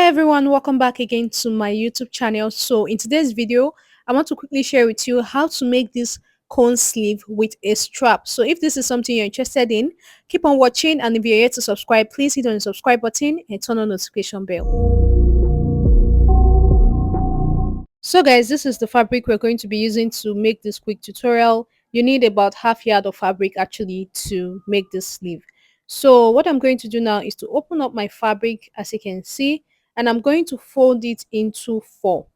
Hi everyone, welcome back again to my YouTube channel. So in today's video, I want to quickly share with you how to make this cone sleeve with a strap. So if this is something you're interested in, keep on watching, and if you're yet to subscribe, please hit on the subscribe button and turn on notification bell. So guys, this is the fabric we're going to be using to make this quick tutorial. You need about half yard of fabric actually to make this sleeve. So what I'm going to do now is to open up my fabric, as you can see, and I'm going to fold it into four.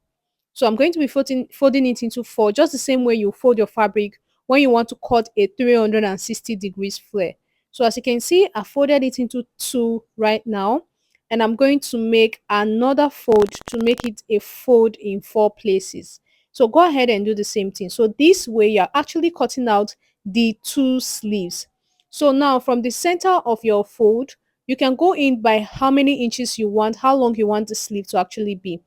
So I'm going to be folding it into four, just the same way you fold your fabric when you want to cut a 360 degrees flare. So as you can see, I folded it into two right now, and I'm going to make another fold to make it a fold in four places. So go ahead and do the same thing. So this way you're actually cutting out the two sleeves. So now from the center of your fold, you can go in by how many inches you want, how long you want the sleeve to actually be.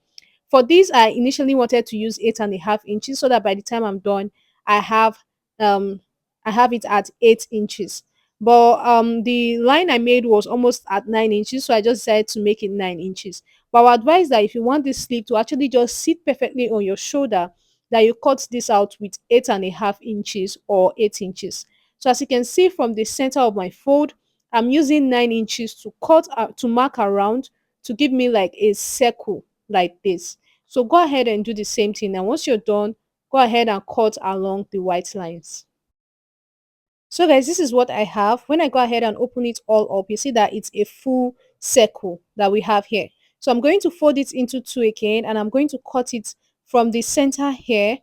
For this, I initially wanted to use 8.5 inches so that by the time I'm done, I have um I have it at 8 inches. But the line I made was almost at 9 inches, so I just decided to make it 9 inches. But I would advise that if you want this sleeve to actually just sit perfectly on your shoulder, that you cut this out with 8.5 inches or 8 inches. So as you can see from the center of my fold, I'm using 9 inches to cut to mark around to give me like a circle like this. So go ahead and do the same thing. And once you're done, go ahead and cut along the white lines. So guys, this is what I have. When I go ahead and open it all up, you see that it's a full circle that we have here. So I'm going to fold it into two again, and I'm going to cut it from the center here.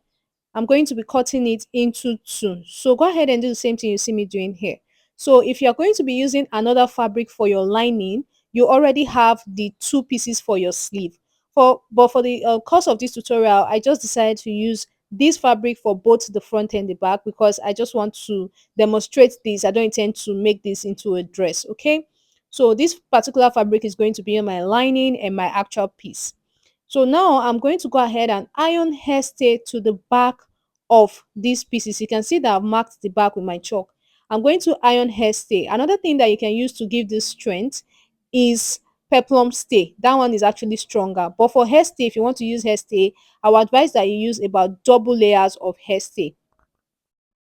I'm going to be cutting it into two. So go ahead and do the same thing you see me doing here. So if you're going to be using another fabric for your lining, you already have the two pieces for your sleeve. But for the course of this tutorial, I just decided to use this fabric for both the front and the back because I just want to demonstrate this. I don't intend to make this into a dress, okay? So this particular fabric is going to be on my lining and my actual piece. So now I'm going to go ahead and iron hairstay to the back of these pieces. You can see that I've marked the back with my chalk. I'm going to iron hairstay. Another thing that you can use to give this strength is peplum stay. That one is actually stronger. But for hairstay, if you want to use hairstay, I would advise that you use about double layers of hairstay.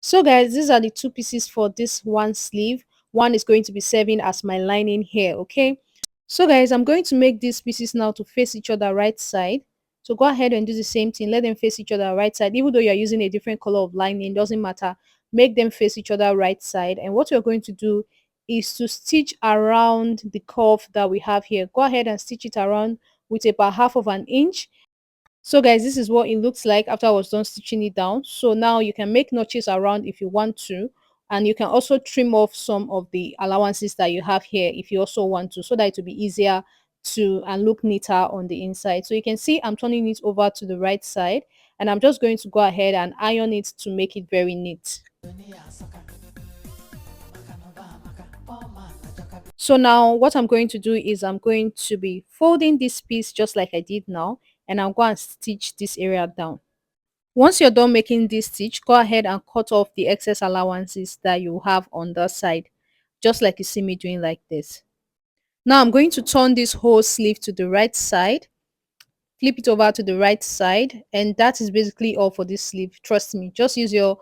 So guys, these are the two pieces for this one sleeve. One is going to be serving as my lining here, okay? So guys, I'm going to make these pieces now to face each other right side. So go ahead and do the same thing. Let them face each other right side. Even though you're using a different color of lining, doesn't matter. Make them face each other right side. And what you're going to do is to stitch around the curve that we have here. Go ahead and stitch it around with about half of an inch. So guys, this is what it looks like after I was done stitching it down. So now you can make notches around if you want to, and you can also trim off some of the allowances that you have here if you also want to, so that it will be easier to and look neater on the inside. So you can see I'm turning it over to the right side, and I'm just going to go ahead and iron it to make it very neat. So now what I'm going to do is I'm going to be folding this piece just like I did now, and I'll go and stitch this area down. Once you're done making this stitch, go ahead and cut off the excess allowances that you have on the side, just like you see me doing like this. Now I'm going to turn this whole sleeve to the right side, flip it over to the right side, and that is basically all for this sleeve. Trust me, just use your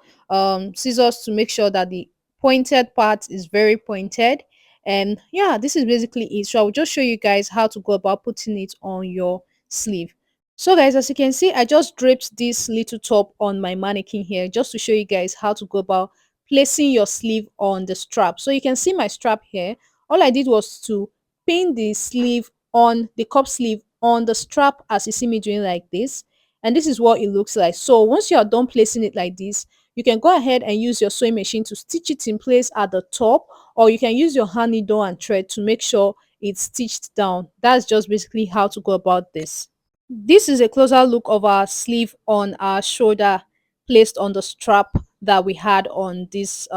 scissors to make sure that the pointed part is very pointed. And yeah, this is basically it. So I will just show you guys how to go about putting it on your sleeve. So guys, as you can see, I just draped this little top on my mannequin here just to show you guys how to go about placing your sleeve on the strap. So you can see my strap here. All I did was to pin the sleeve on the cup sleeve on the strap as you see me doing like this. And this is what it looks like. So once you are done placing it like this, you can go ahead and use your sewing machine to stitch it in place at the top, or you can use your hand needle and thread to make sure it's stitched down. That's just basically how to go about this. This is a closer look of our sleeve on our shoulder placed on the strap that we had on this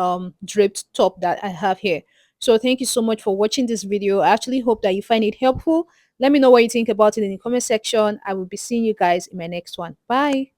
draped top that I have here. So thank you so much for watching this video. I actually hope that you find it helpful. Let me know what you think about it in the comment section. I will be seeing you guys in my next one. Bye.